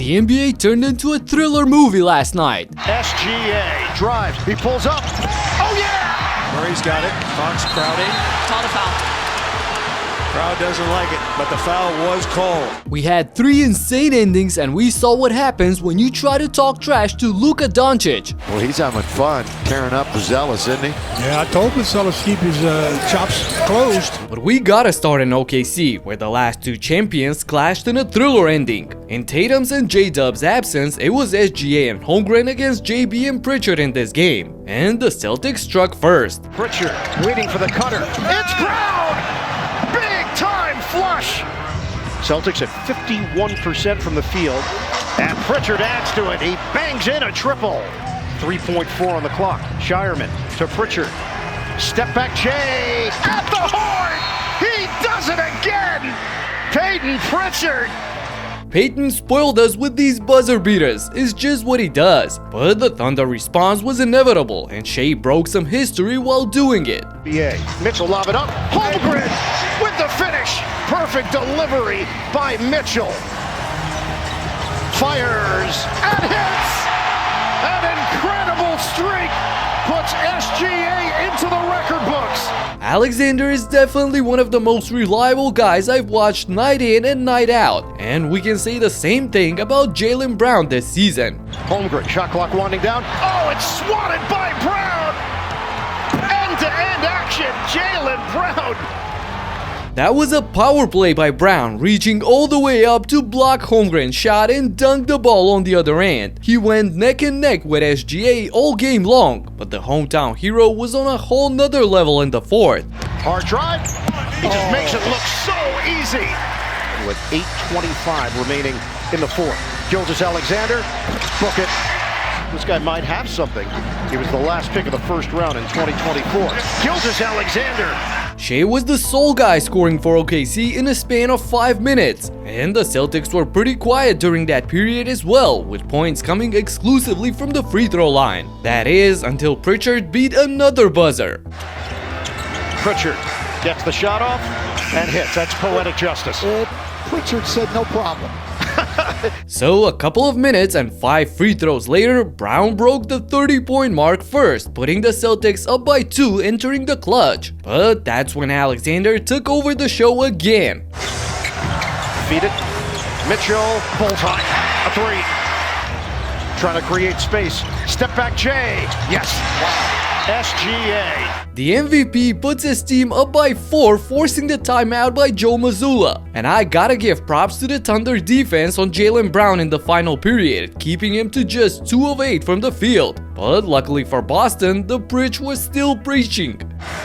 The NBA turned into a thriller movie last night. SGA drives, he pulls up. Oh yeah! Murray's got it. Fox crowding. Called a foul. Crowd doesn't like it, but the foul was called. We had 3 insane endings, and we saw what happens when you try to talk trash to Luka Doncic. Well, he's having fun, tearing up Zealous, isn't he? Yeah, I told Zealous to keep his chops closed. But we gotta start in OKC, where the last 2 champions clashed in a thriller ending. In Tatum's and J-Dub's absence, it was SGA and Holmgren against JB and Pritchard in this game. And the Celtics struck first. Pritchard waiting for the cutter. It's Brown! Big time flush! Celtics at 51% from the field. And Pritchard adds to it. He bangs in a triple. 3.4 on the clock. Shireman to Pritchard. Step back Jay at the horn! He does it again! Payton Pritchard! Payton spoiled us with these buzzer beaters, it's just what he does. But the Thunder response was inevitable, and Shai broke some history while doing it. BA. Mitchell lob it up. Holmgren with the finish. Perfect delivery by Mitchell. Fires and hits. An incredible streak puts SGA into the record books. Alexander is definitely one of the most reliable guys I've watched night in and night out, and we can say the same thing about Jaylen Brown this season. Holmgren, shot clock winding down. Oh, it's swatted by Brown! End-to-end action, Jaylen Brown! That was a power play by Brown, reaching all the way up to block Holmgren's shot and dunk the ball on the other end. He went neck and neck with SGA all game long, but the hometown hero was on a whole nother level in the fourth. Hard drive. He just makes it look so easy. With 8:25 remaining in the fourth. Gilgeous-Alexander, book it. This guy might have something. He was the last pick of the first round in 2024. Gilgeous-Alexander. Shai was the sole guy scoring for OKC in a span of 5 minutes, and the Celtics were pretty quiet during that period as well, with points coming exclusively from the free throw line. That is, until Pritchard beat another buzzer. Pritchard gets the shot off and hits. That's poetic justice. Pritchard said no problem. So a couple of minutes and 5 free throws later, Brown broke the 30-point mark first, putting the Celtics up by 2 entering the clutch. But that's when Alexander took over the show again. Feed it. Mitchell, bullseye. A 3. Trying to create space. Step back Jay. Yes. SGA. The MVP puts his team up by 4, forcing the timeout by Joe Mazzulla. And I gotta give props to the Thunder defense on Jaylen Brown in the final period, keeping him to just 2 of 8 from the field. But luckily for Boston, the preach was still preaching.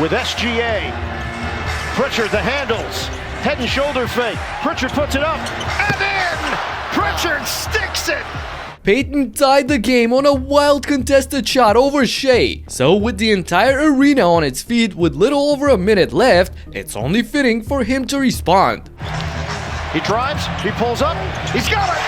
With SGA. Pritchard the handles. Head and shoulder fake. Pritchard puts it up. And in! Pritchard sticks it! Payton tied the game on a wild contested shot over Shai. So with the entire arena on its feet with little over a minute left, it's only fitting for him to respond. He drives, he pulls up, he's got it!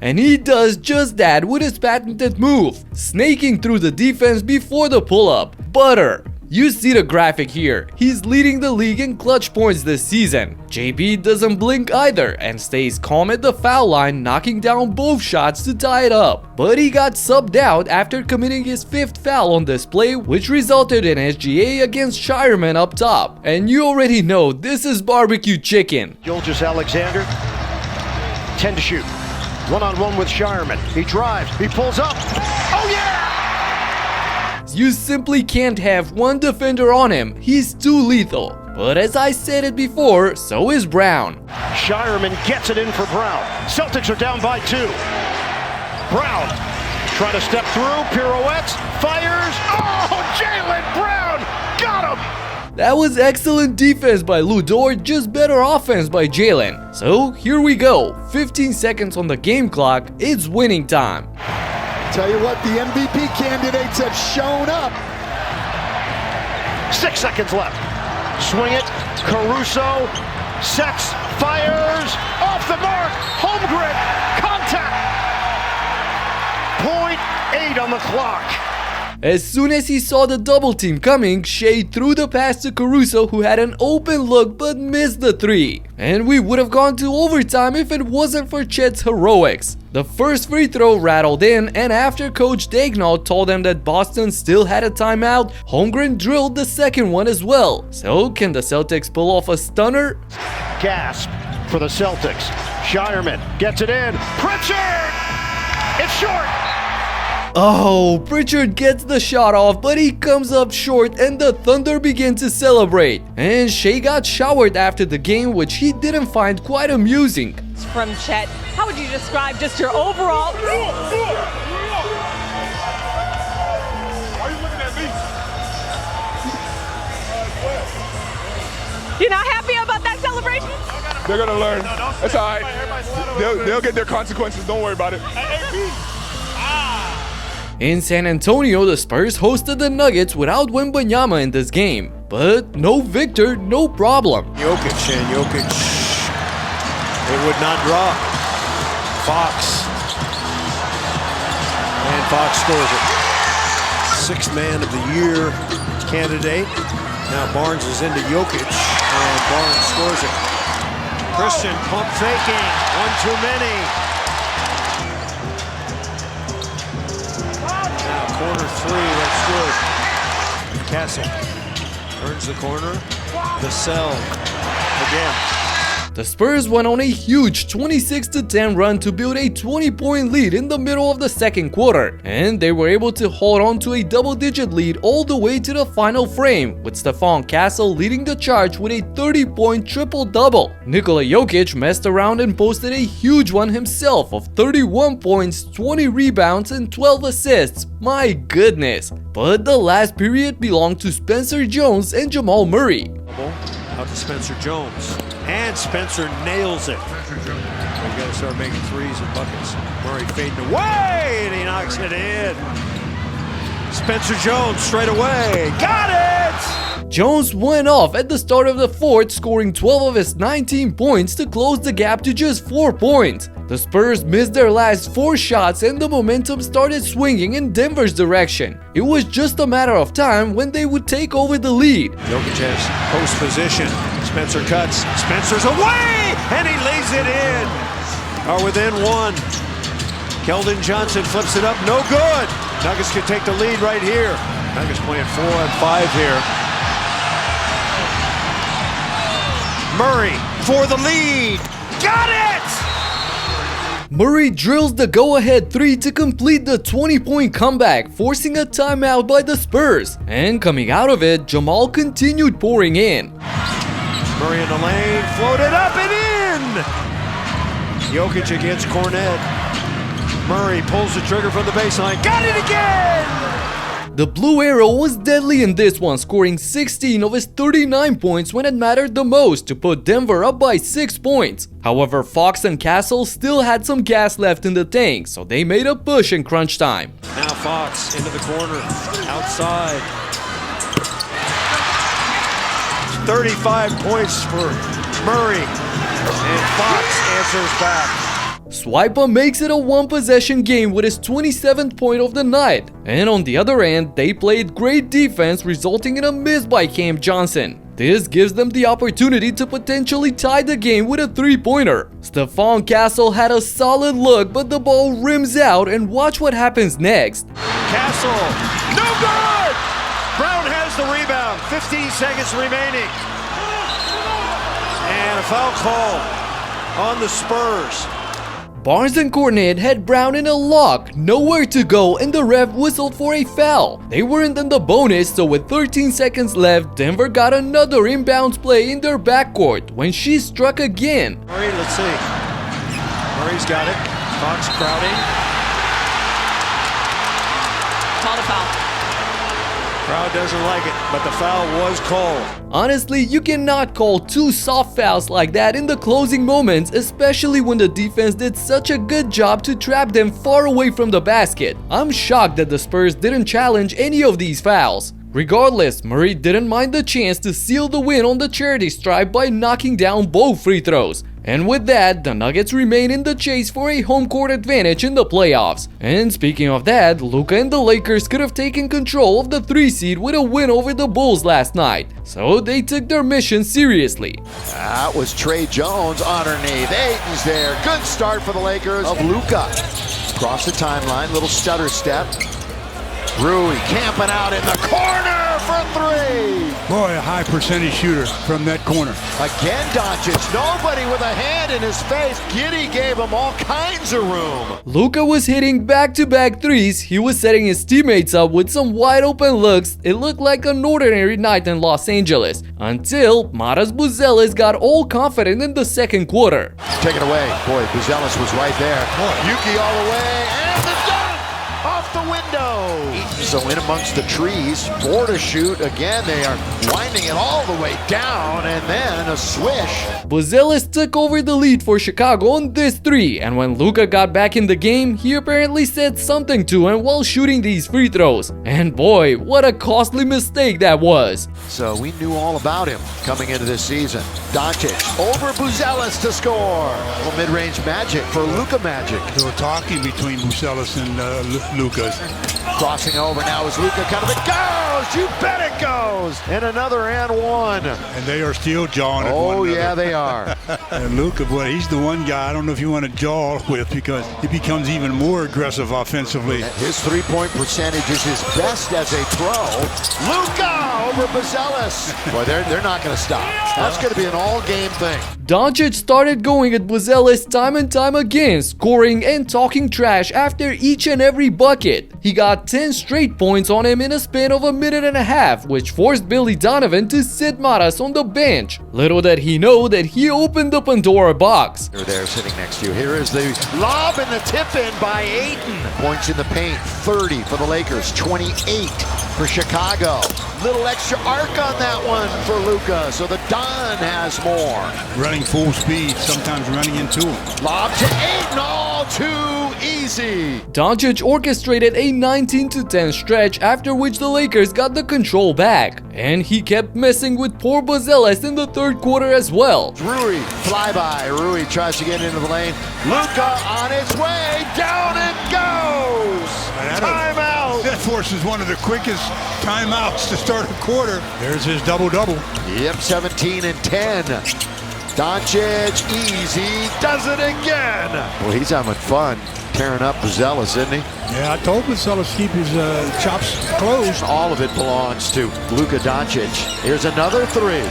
And he does just that with his patented move, snaking through the defense before the pull-up. Butter! You see the graphic here, he's leading the league in clutch points this season. JB doesn't blink either and stays calm at the foul line, knocking down both shots to tie it up. But he got subbed out after committing his 5th foul on this play, which resulted in SGA against Shireman up top. And you already know this is barbecue chicken. Gilgeous-Alexander, 10 to shoot. 1-on-1 with Shireman. He drives, he pulls up. Oh yeah! You simply can't have one defender on him, he's too lethal. But as I said it before, so is Brown. Shireman gets it in for Brown. Celtics are down by 2. Brown trying to step through, pirouettes, fires. Oh, Jaylen Brown got him! That was excellent defense by Lu Dort, just better offense by Jaylen. So here we go, 15 seconds on the game clock, it's winning time. Tell you what, the MVP candidates have shown up. 6 seconds left. Swing it. Caruso sets, fires, off the mark. Holmgren, contact. .8 on the clock. As soon as he saw the double team coming, Shai threw the pass to Caruso, who had an open look but missed the three. And we would have gone to overtime if it wasn't for Chet's heroics. The first free throw rattled in, and after Coach Daignault told them that Boston still had a timeout, Holmgren drilled the second one as well. So can the Celtics pull off a stunner? Gasp for the Celtics. Shireman gets it in. Pritchard! It's short! Oh, Pritchard gets the shot off, but he comes up short and the Thunder begin to celebrate. And Shai got showered after the game, which he didn't find quite amusing. From Chet, how would you describe just your overall? Why are you looking at me? You're not happy about that celebration? They're gonna learn. It's all right. They'll get their consequences. Don't worry about it. In San Antonio, the Spurs hosted the Nuggets without Wembanyama in this game. But no Victor, no problem. Jokic, it would not drop. Fox. And Fox scores it. Sixth man of the year candidate. Now Barnes is into Jokic, and Barnes scores it. Christian pump faking. One too many. Now corner three, that's good. Castle turns the corner. The cell again. The Spurs went on a huge 26-10 run to build a 20-point lead in the middle of the second quarter, and they were able to hold on to a double-digit lead all the way to the final frame, with Stephon Castle leading the charge with a 30-point triple-double. Nikola Jokic messed around and posted a huge one himself of 31 points, 20 rebounds, and 12 assists. My goodness. But the last period belonged to Spencer Jones and Jamal Murray. Out to Spencer Jones. And Spencer nails it. We gotta start making threes and buckets. Murray fading away, and he knocks it in. Spencer Jones straight away. Got it! Jones went off at the start of the fourth, scoring 12 of his 19 points to close the gap to just 4 points. The Spurs missed their last 4 shots and the momentum started swinging in Denver's direction. It was just a matter of time when they would take over the lead. Jokic has post position. Spencer cuts. Spencer's away, and he lays it in. Are within 1. Keldon Johnson flips it up. No good. Nuggets can take the lead right here. Nuggets playing 4 on 5 here. Murray for the lead. Got it! Murray drills the go-ahead 3 to complete the 20-point comeback, forcing a timeout by the Spurs. And coming out of it, Jamal continued pouring in. Murray in the lane, floated up and in! Jokic against Cornet. Murray pulls the trigger from the baseline. Got it again! The Blue Arrow was deadly in this one, scoring 16 of his 39 points when it mattered the most to put Denver up by 6 points. However, Fox and Castle still had some gas left in the tank, so they made a push in crunch time. Now Fox into the corner, outside. 35 points for Murray, and Fox answers back. Swipa makes it a one-possession game with his 27th point of the night. And on the other end, they played great defense, resulting in a miss by Cam Johnson. This gives them the opportunity to potentially tie the game with a 3-pointer. Stephon Castle had a solid look, but the ball rims out, and watch what happens next. Castle, no good! Brown has the rebound, 15 seconds remaining. And a foul call on the Spurs. Barnes and Cornet had Brown in a lock, nowhere to go, and the ref whistled for a foul. They weren't in the bonus, so with 13 seconds left, Denver got another inbounds play in their backcourt when she struck again. Murray, let's see. Murray's got it. Fox crowding. Called a foul. Crowd doesn't like it, but the foul was called. Honestly, you cannot call 2 soft fouls like that in the closing moments, especially when the defense did such a good job to trap them far away from the basket. I'm shocked that the Spurs didn't challenge any of these fouls. Regardless, Murray didn't mind the chance to seal the win on the charity stripe by knocking down both free throws. And with that, the Nuggets remain in the chase for a home court advantage in the playoffs. And speaking of that, Luka and the Lakers could have taken control of the 3 seed with a win over the Bulls last night. So they took their mission seriously. That was Trey Jones underneath. Ayton's there. Good start for the Lakers of Luka. Across the timeline, little stutter step. Rui camping out in the corner for 3. Boy, a high percentage shooter from that corner. Again, Doncic, nobody with a hand in his face. Giddey gave him all kinds of room. Luka was hitting back-to-back threes. He was setting his teammates up with some wide-open looks. It looked like an ordinary night in Los Angeles. Until Matas Buzelis got all confident in the second quarter. Take it away. Boy, Buzelis was right there. Yuki all the way, and the dunk! Off the window. So in amongst the trees, 4 to shoot. Again, they are winding it all the way down, and then a swish. Buzelis took over the lead for Chicago on this 3, and when Luka got back in the game, he apparently said something to him while shooting these free throws. And boy, what a costly mistake that was. So we knew all about him coming into this season. Doncic over Buzelis to score. A little mid-range magic for Luka magic. They were talking between Buzelis and Luka. Crossing over now is Luka coming. It goes! You bet it goes! And another and one. And they are still jawing at one Oh, another. yeah, they are. And Luka, boy, he's the one guy I don't know if you want to jaw with because he becomes even more aggressive offensively. His three-point percentage is his best as a pro. Luka over Buzelis. Boy, they're not going to stop. That's going to be an all-game thing. Doncic started going at Buzelis time and time again, scoring and talking trash after each and every bucket. He got 10 straight points on him in a span of a minute and a half, which forced Billy Donovan to sit Matas on the bench. Little did he know that he opened the Pandora box. They're there sitting next to you. Here is the lob and the tip-in by Ayton. Points in the paint, 30 for the Lakers, 28 for Chicago. Little extra arc on that one for Luka, so the Don has more. Running full speed, sometimes running into him. Lob to Ayton, all too easy. Doncic orchestrated a 19-10 stretch, after which the Lakers got the control back. And he kept messing with poor Buzelis in the third quarter as well. Rui, flyby. Rui tries to get into the lane. Luka on its way. Down it goes. Timeout. That forces one of the quickest timeouts to start a quarter. There's his double-double. Yep, 17 and 10. Doncic, easy, does it again. Well, he's having fun tearing up Buzelis, isn't he? Yeah, I told Buzelis to keep his chops closed. All of it belongs to Luka Doncic. Here's another 3.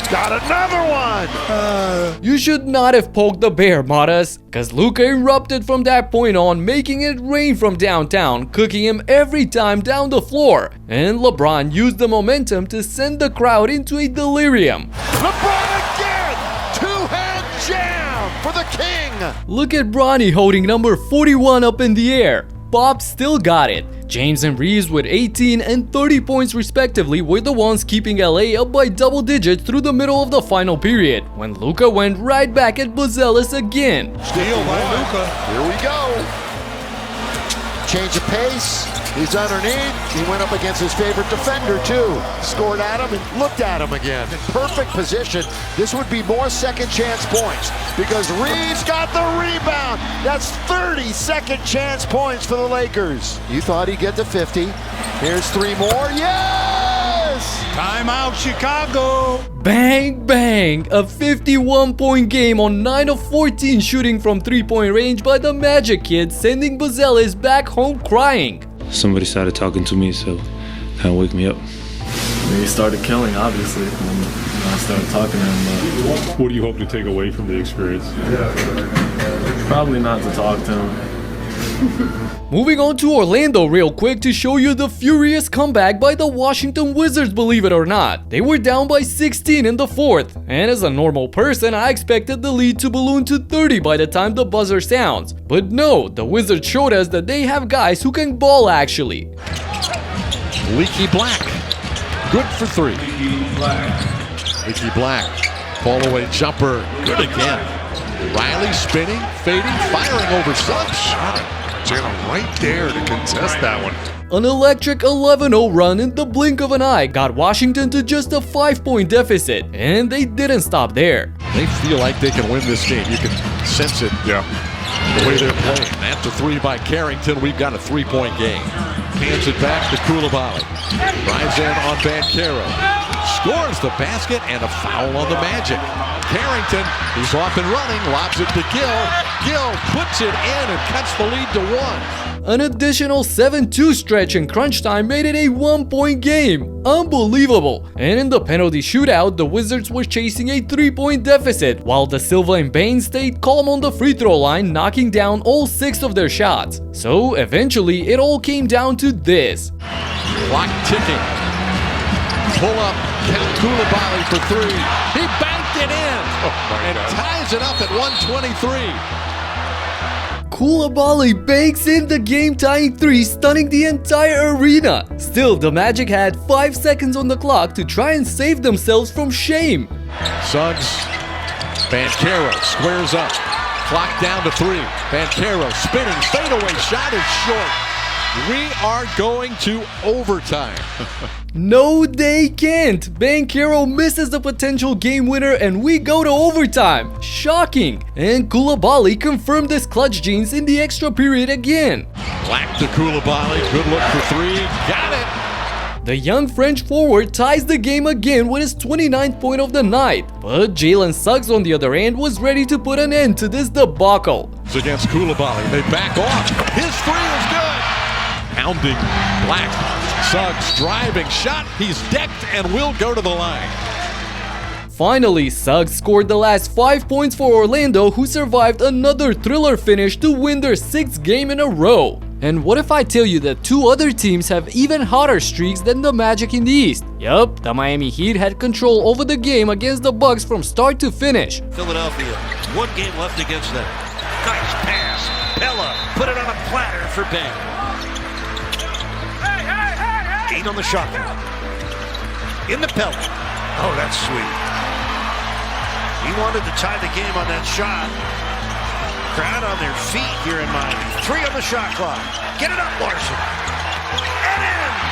Got another one. You should not have poked the bear, Matas, cause Luka erupted from that point on, making it rain from downtown, cooking him every time down the floor. And LeBron used the momentum to send the crowd into a delirium. LeBron again! Two-hand jam for the king. Look at Bronny holding number 41 up in the air. Bob still got it. James and Reeves with 18 and 30 points respectively were the ones keeping LA up by double digits through the middle of the final period, when Luka went right back at Buzelis again. Steal by Luka. Here we go. Change of pace. He's underneath. He went up against his favorite defender too. Scored at him and looked at him again. In perfect position. This would be more second chance points because Reeves got the rebound. That's 30 second chance points for the Lakers. You thought he'd get to 50. Here's 3 more. Yes! Timeout, Chicago. Bang, bang! A 51-point game on 9 of 14 shooting from 3-point range by the Magic Kid, sending Buzelis back home crying. Somebody started talking to me, so kind of wake me up. He started killing, obviously, and I started talking to him. What do you hope to take away from the experience? Probably not to talk to him. Moving on to Orlando real quick to show you the furious comeback by the Washington Wizards, believe it or not. They were down by 16 in the fourth, and as a normal person, I expected the lead to balloon to 30 by the time the buzzer sounds. But no, the Wizards showed us that they have guys who can ball actually. Leaky Black, good for 3. Leaky Black, fall away jumper, good again. Riley spinning, fading, firing over Suggs. Jaylen right there to contest that one. An electric 11-0 run in the blink of an eye got Washington to just a 5-point deficit, and they didn't stop there. They feel like they can win this game. You can sense it. Yeah. The way they're playing. After three by Carrington, we've got a three-point game. Hands it back to Coulibaly. Drives in on Banchero. Scores the basket and a foul on the Magic. Carrington, he's off and running, lobs it to Gill. Gill puts it in and cuts the lead to 1. An additional 7-2 stretch in crunch time made it a 1-point game. Unbelievable. And in the penalty shootout, the Wizards were chasing a 3-point deficit, while the Silva and Bain stayed calm on the free throw line, knocking down all 6 of their shots. So eventually, it all came down to this. Clock ticking. Pull up, count Coulibaly for 3. He banked it in and ties it up at 123. Coulibaly banks in the game-tying 3, stunning the entire arena. Still, the Magic had 5 seconds on the clock to try and save themselves from shame. Suggs, Banchero squares up. Clock down to 3. Banchero spinning, fadeaway shot is short. We are going to overtime. No, they can't. Banchero misses the potential game winner and we go to overtime. Shocking. And Coulibaly confirmed his clutch genes in the extra period again. Black to Coulibaly, good look for 3. Got it. The young French forward ties the game again with his 29th point of the night. But Jalen Suggs on the other end was ready to put an end to this debacle. It's against Coulibaly. They back off. His 3 is good. Pounding Black. Suggs driving shot. He's decked and will go to the line. Finally, Suggs scored the last 5 points for Orlando, who survived another thriller finish to win their 6th game in a row. And what if I tell you that 2 other teams have even hotter streaks than the Magic in the East? Yup, the Miami Heat had control over the game against the Bucks from start to finish. Philadelphia, 1 game left against them. Nice pass. Pella put it on a platter for Ben. 8 on the shot clock. In the Pella. Oh, that's sweet. He wanted to tie the game on that shot. Crowd on their feet here in Miami. 3 on the shot clock. Get it up, Larson. And in!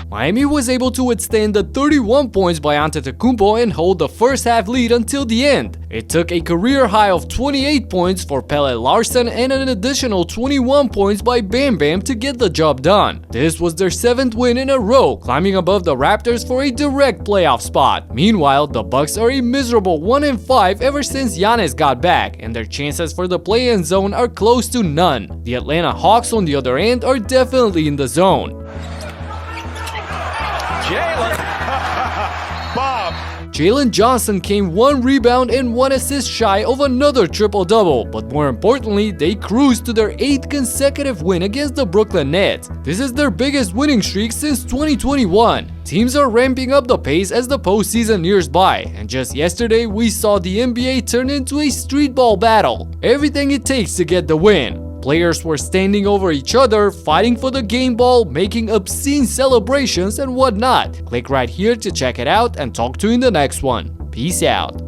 Miami was able to withstand the 31 points by Antetokounmpo and hold the first half lead until the end. It took a career high of 28 points for Pelle Larsson and an additional 21 points by Bam Bam to get the job done. This was their 7th win in a row, climbing above the Raptors for a direct playoff spot. Meanwhile, the Bucks are a miserable 1-5 ever since Giannis got back, and their chances for the play-in zone are close to none. The Atlanta Hawks, on the other end, are definitely in the zone. Jalen Johnson came 1 rebound and 1 assist shy of another triple-double, but more importantly, they cruised to their 8th consecutive win against the Brooklyn Nets. This is their biggest winning streak since 2021. Teams are ramping up the pace as the postseason nears by, and just yesterday we saw the NBA turn into a streetball battle. Everything it takes to get the win. Players were standing over each other, fighting for the game ball, making obscene celebrations and whatnot. Click right here to check it out and talk to you in the next one. Peace out.